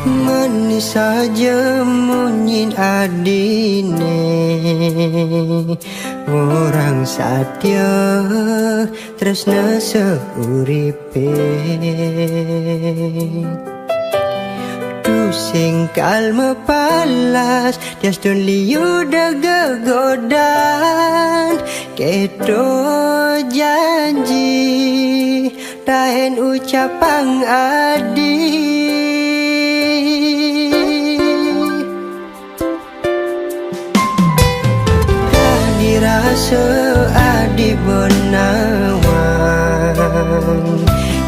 Manis saja munyin adine, orang satya tresna seuripe. Sing kalma palas tias tun liu daga godan keto janji tahen ucapang adi kadi rasa adi benawan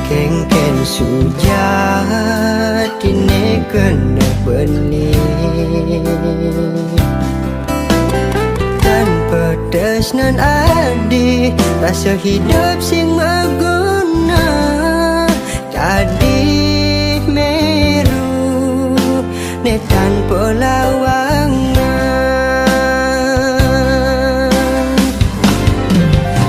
kengken sujat kini kena beli dan pedas nan adi rasa hidup sing maguna jadi meru ne tanpa lawangan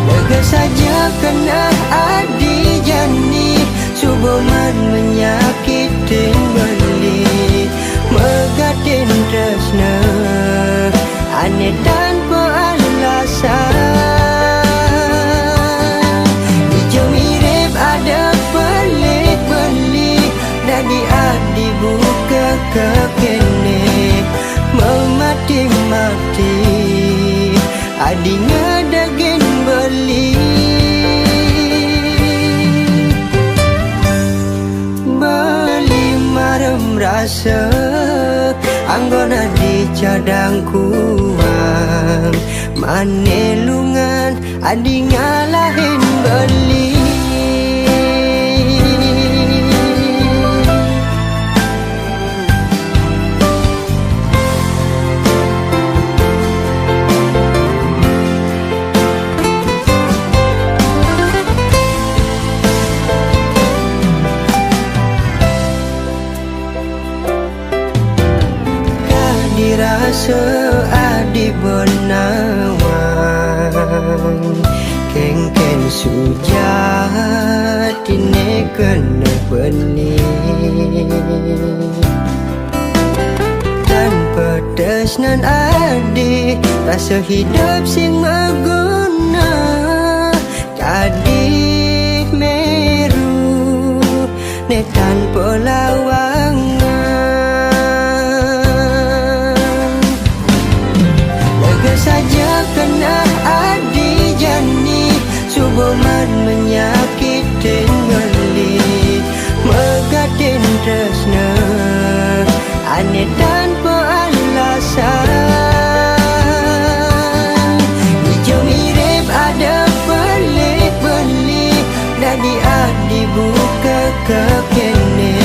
lega saja kena adi jani subuman menyakitin beli megatin tresna aneh tanpa alasan hijau mirip ada pelik beli dari adi buka kekene memati-mati adi ngedagin beli rasa anggona di cadang kuang manelungan adi ngalahin beli rasa adi benawan kengken sujat ini kena beli dan pedas nan adi rasa hidup sing maguna jadi meru ne tanpa lawangan saja kena adi jani subuman menyakitin beli megatin tresna aneh tanpa alasan hijau mirip ada pelik beli dari adi buka kekene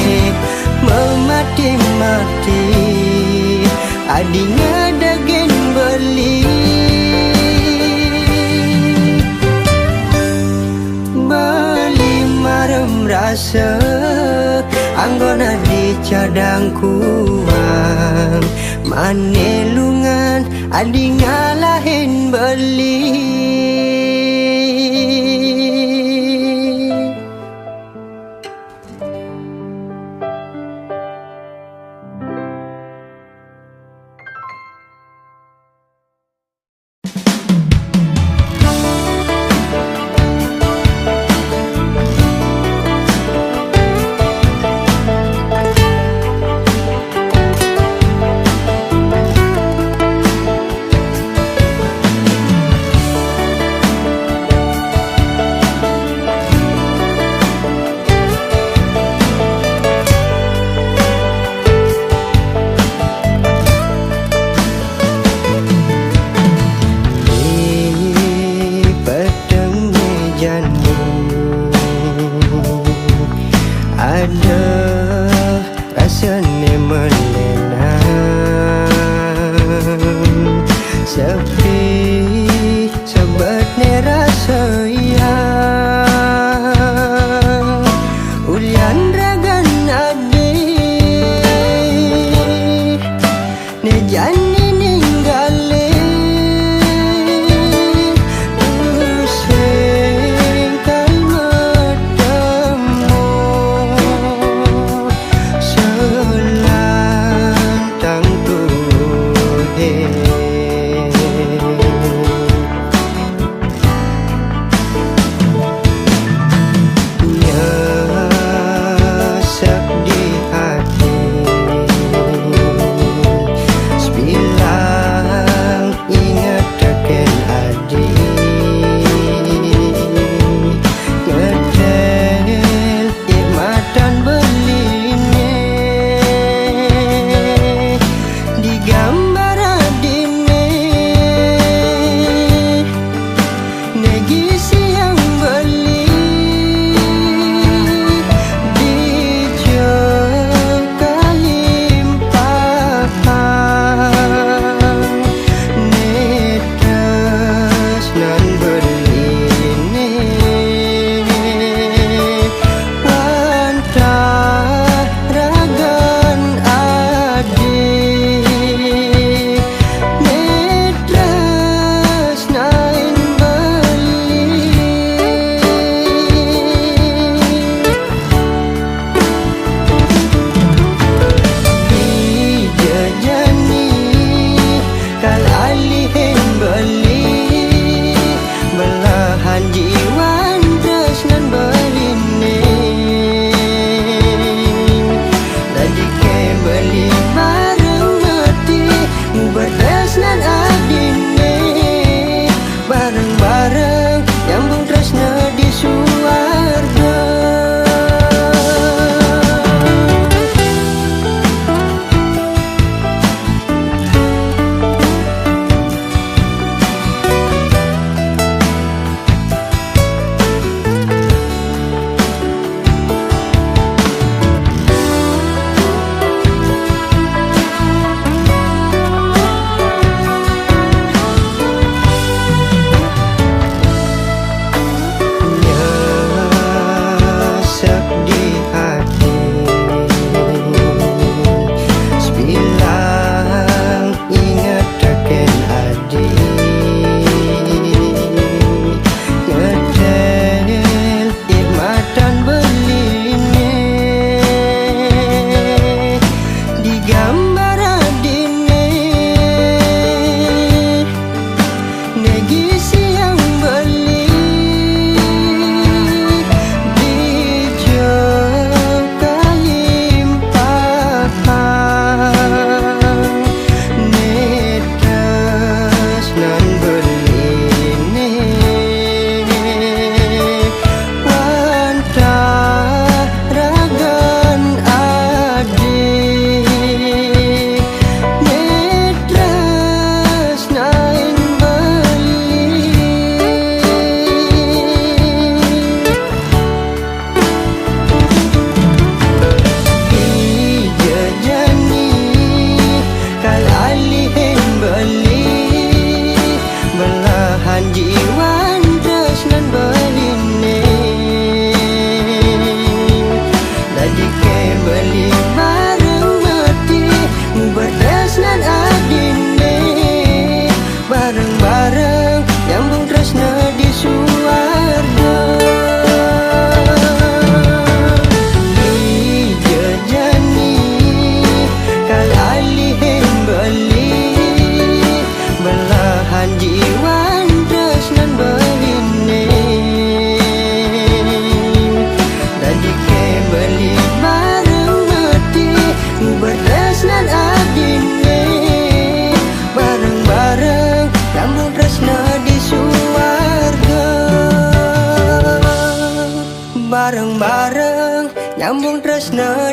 memati-mati adi ngedagin beli marem rasa anggona di cadang kuang manelungan adi ngalahin beli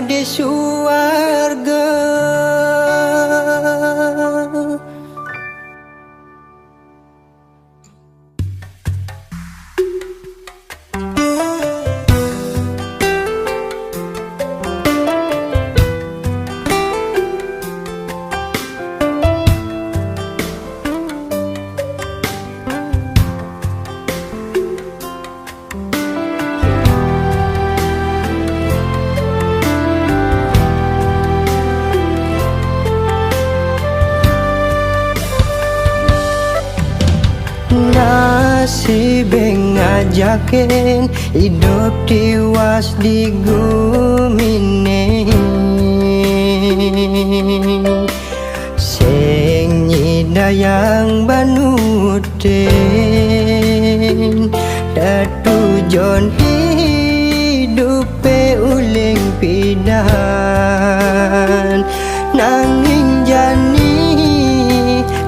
di suarga. Nasib ngajakin hidup tiwas di gumine, sing nyidayang banutin datujon hidupe uling pidan nanging jani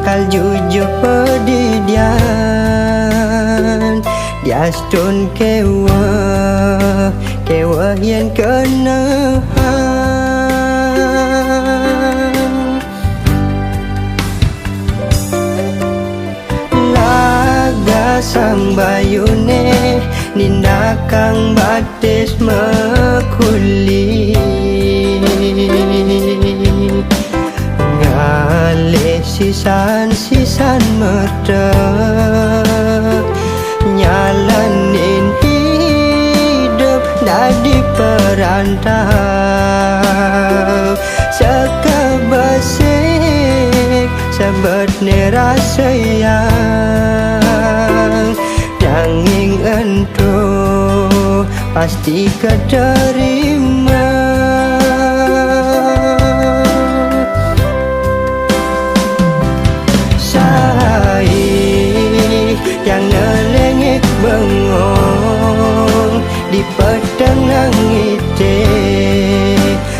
kal jujur pedidian diastun kewa yang kena laga sang bayune nindakang batis mekuli ngalih sisan mata nyalanin hidup dari perantau sekebasik sebetne rasa yang nanging ento pasti keterima. Yang ngelengit bengong di petang ite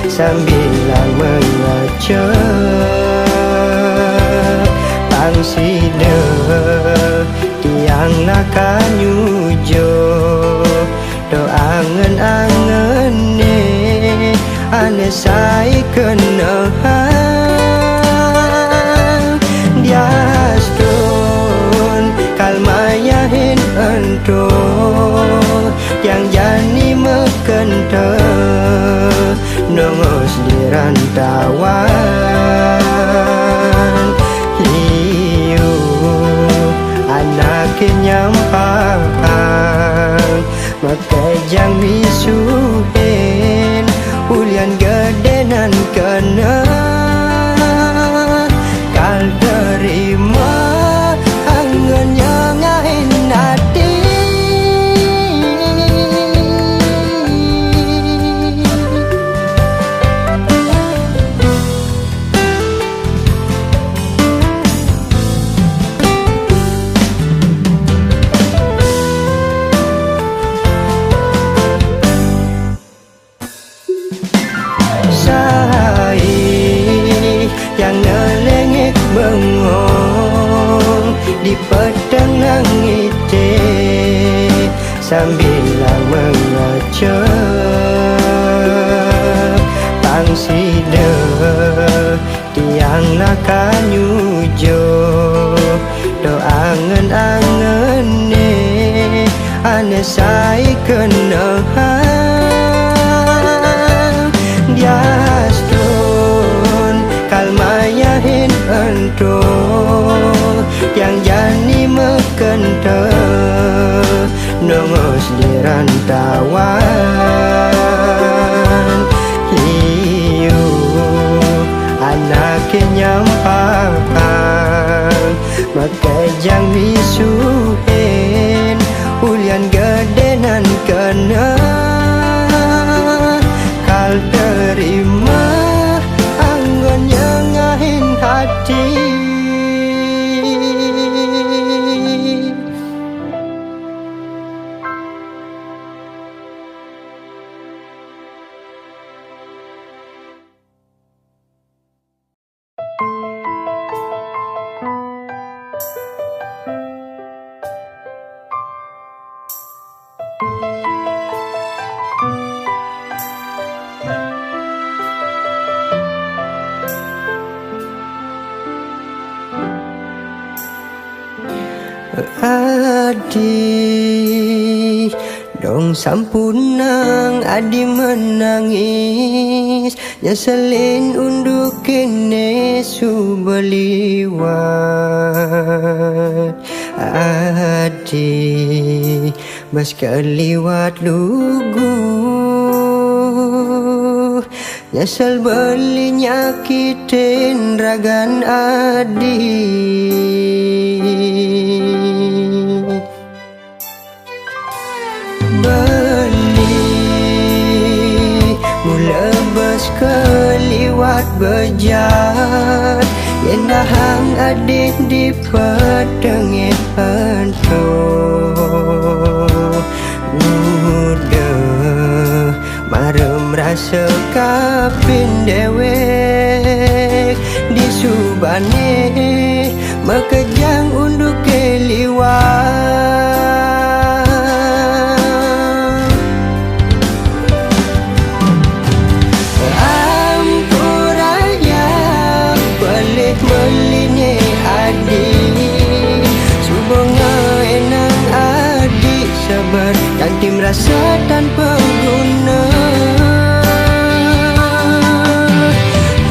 sambil mengaca pangsida tiang lakan nyujo doa angen-angene ane sai kena diastun kalmayahin ento yang jani mekenta nongos di rantauan hiu anak nyampang makai jang bisuhin ulian gedenan kena kal terima angen yang ngahin hati. Yang ngelengit bengong di petang ite sambil mengaca pangsida tiang lakan nyujo doa angen-angene ane sai kena diastun kalmayahin ento yang jani mekenta nongos di rantauan hiu anak nyampang makai jang bisuhin ulian gedenan kena Adi dong sampun nang adi menangis nyeselin unduk kene subeliwat Adi bas keliwat lugu nyesel beli nyakitin ragan adi beli mula bas keliwat bejat yen dahang adik di petengit hantu mudah marem rasa kapin dewek di subane mekejang unduk keliwat ampuraya balik melinye adik subonga enang adik sabar ganti merasa tanpa guna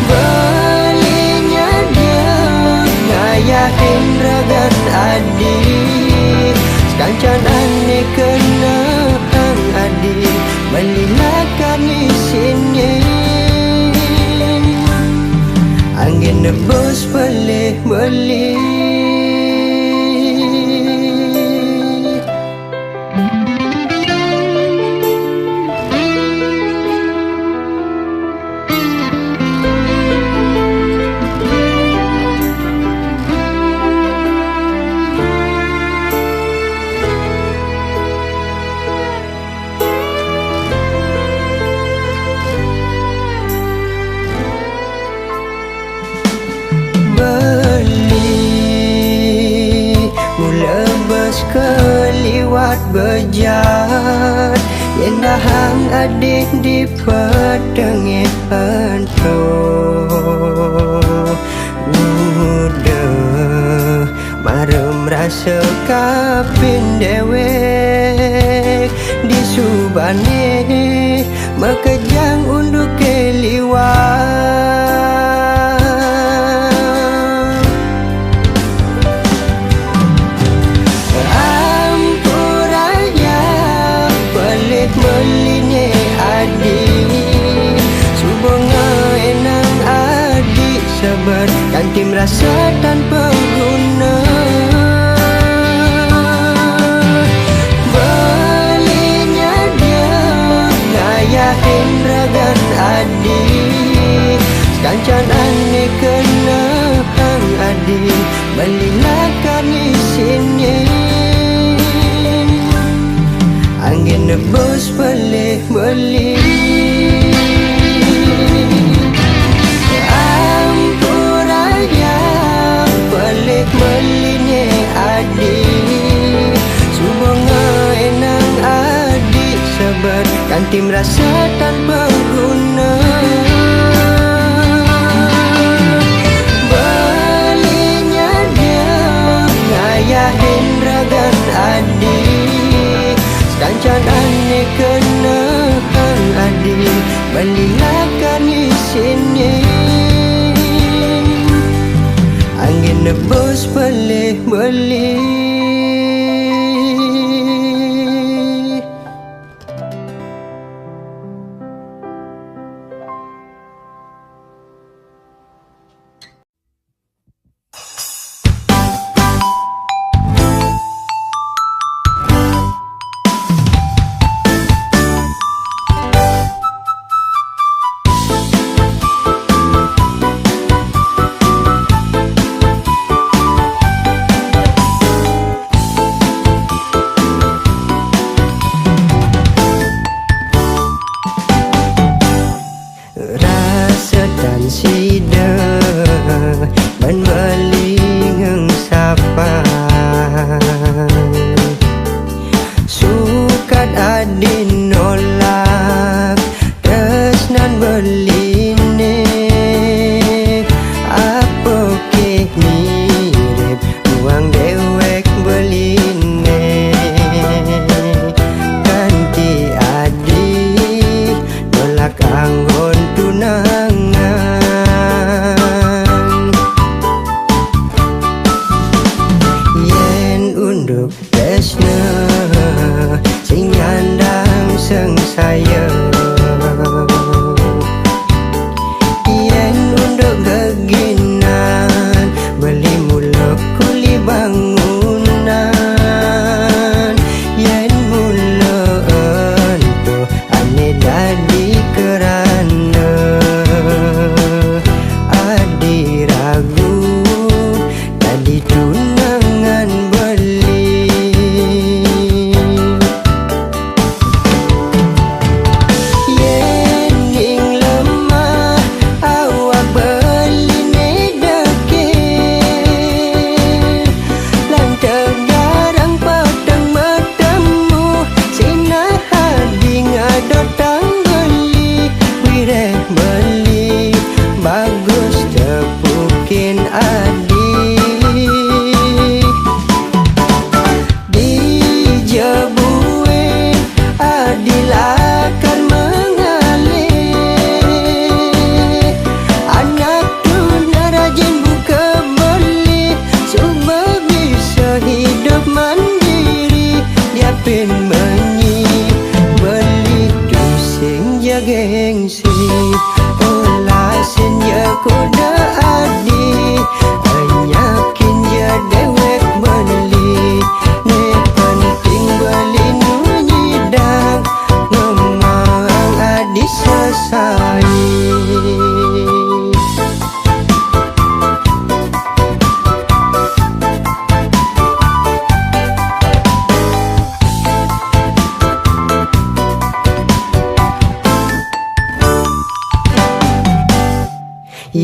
belinya dia ngayahin ragan adik sekancan aneh kena hang adik melilakan isinnya angin nebus boleh beli keliwat bejat yen dahang adik di petengit hantu mudah marem rasa kapin dewek di subane mekejang unduk keliwat melinye adik subonga enang adik sabar ganti merasa tanpa guna belinya dia ngayahin ragan adik sekancan aneh kena hang adik melilakan isinnya angin nebus boleh beli ampuraya balik melinye adik subonga enang adik sabar ganti merasa tanpa guna belinya dia ngayahin ragan adik sekancan aneh kena hang adik melilakan isinnya angin nebus boleh beli beli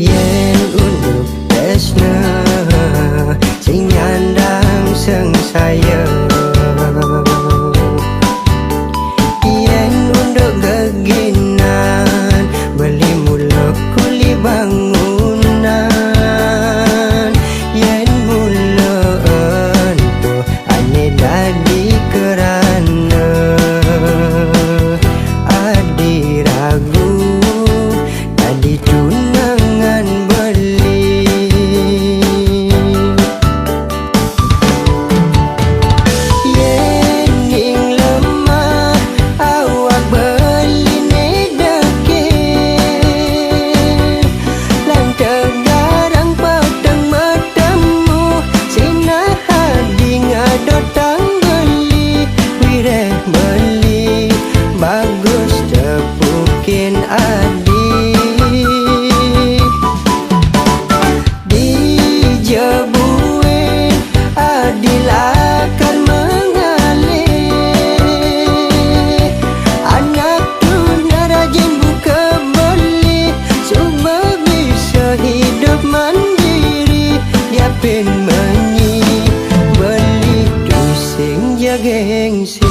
yen unduk tresna sing nyandang sengsaya. Yen unduk geginan beli mula kuli bangunan. Yen mula entu ane dadi kerana adi ragu tadi tunangan beli. Yen ning lemah awak beli ne deken lantak garang padang matamu sinah hadi ngadotang beli wireh beli bagus tepukin adi dijebuin adil akan mengalir anak tu narajin buka beli semua bisa hidup mandiri yapin menyi beli dusing ya gengsi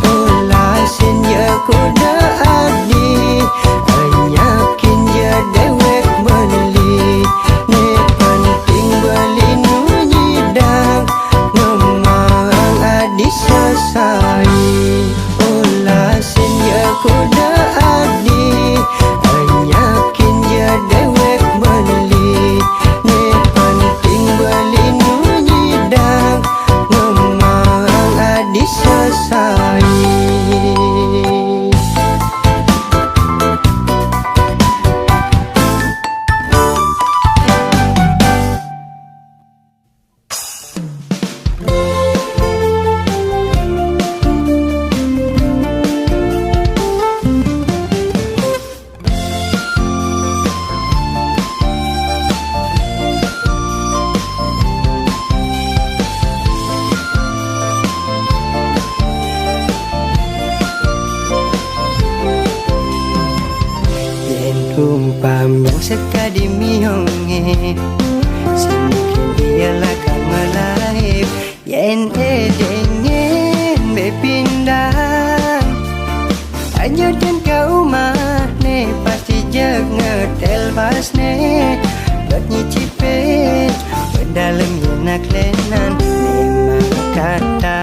olasin ya kuda adi anyakin ya dewek beli ne penting beli nunyidang ngomong adi sesai olasin ya kuda adi anyakin ya dewek beli ne penting beli nunyidang ngomong adi sesai. Yen umpam yang sekadi mihonge semungkin ialah kan melaib yen edengen bepindah hanya dan kau mah ne pasti jeg ngetel pas ne buat nyicipin berdalam yenak lenan memang kata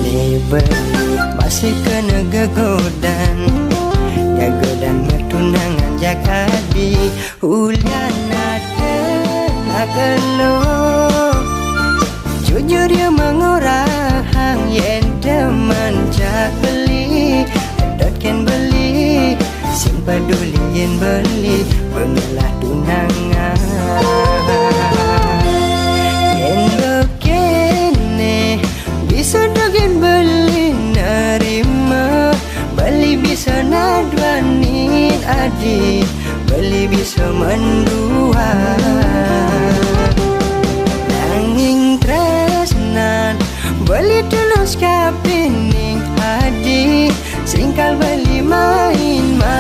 ne beli masih kena gegodan jaga dan mertunangan jaga di ulian ada nagelo jujur ya mengurang yen demen jak beli dotken beli sing peduli yen beli bengelah tunangan yen lokene bisa dogen beli nerima beli bisa nadwanin adi beli bisa mendua nanging tresnan beli tulus kapining adi singkal beli main-main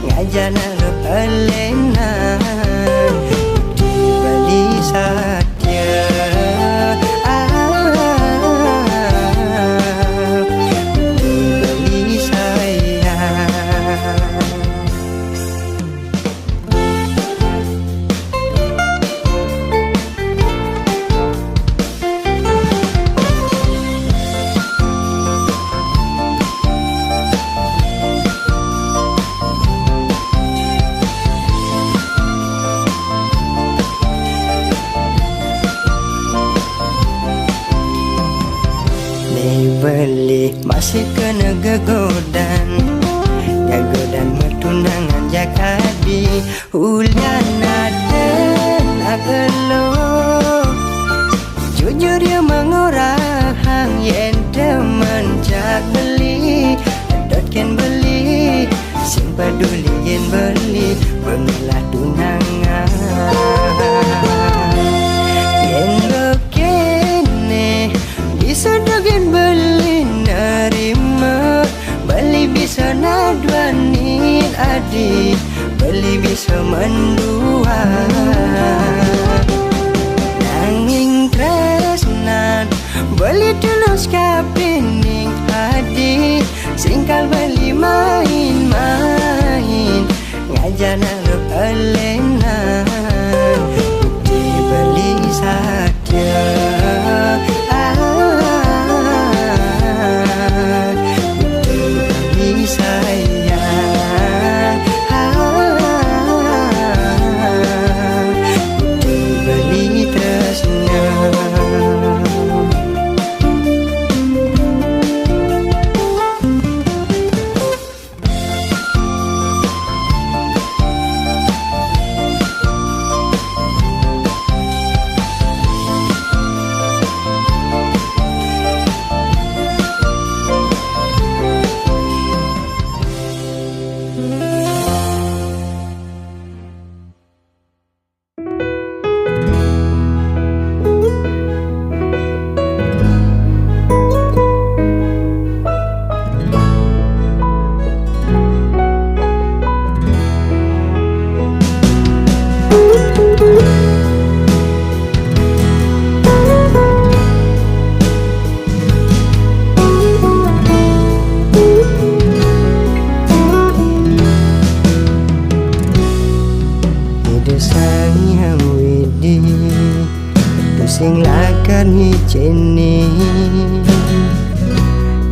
ngajana lo elenan beli satya beli sayang. Beli masih kena gegodan jagodan mertunangan jaga di ulian ada nagelo jujur ya mengurang yen demen jak beli dotken beli sing peduli yen beli bengelah tunangan yen lokene bisa dogen beli nerima beli bisa nadwanin adik beli bisa mendua. Nanging tresnan beli tulus kapining adik singkal beli main-main ngajana rep elenan bukti beli saja. Bukti beli sayang, bukti beli tresna. Sing lakan hijeni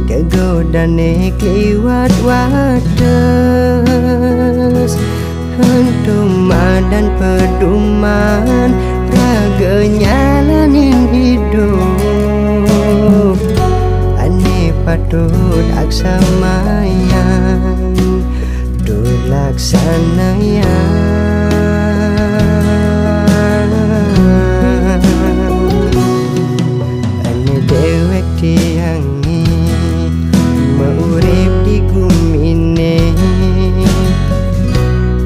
gegodane kliwat wates hentuman dan peduman raga nyalanin hidup ane patut aksamayan dur laksanayan. Dewek tiangi maurip di gumine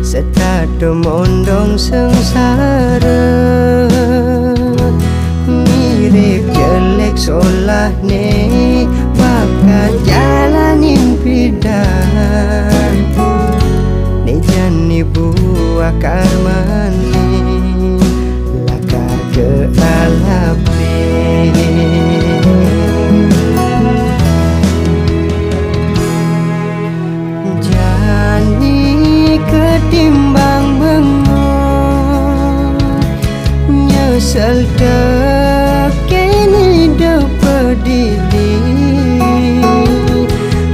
setado mondong sengsara mirip jelek solahne bakat jalanin bidan nejani buah karmani lakar ke alape. Ketimbang bengong nyesel kini dapat didi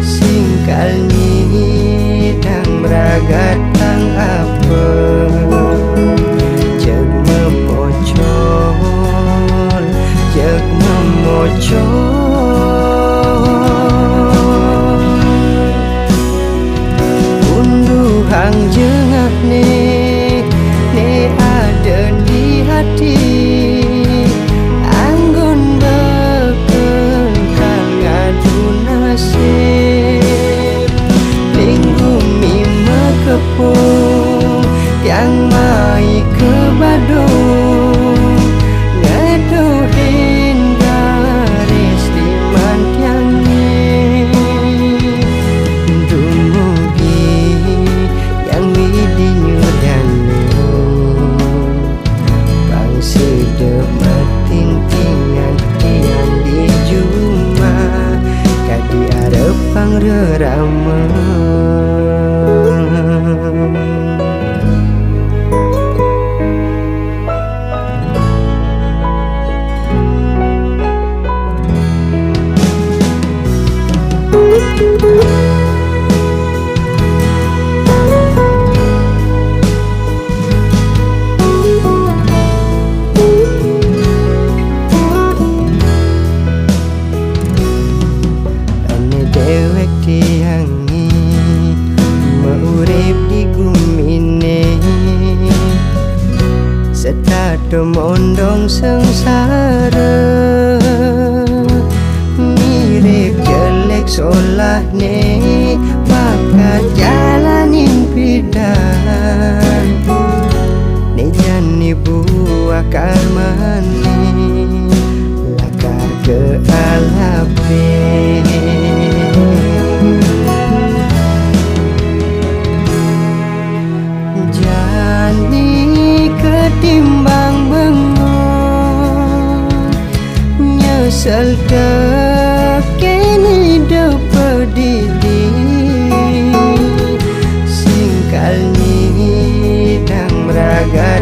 singkal ni dang meragat tang apa jag memocol hang jengah ne ada di hati anggun beken kang ngadu nasib minggu mima kepung yang mai ke badung ngadohin garis di mantiangnya rama. Dewek tiangi maurip di gumine setado mondong sengsara mirip jelek solahne bakat jalanin bidan nejani buah karmani lakar ke alape. Salta kini dapat didi singkal ni dang raga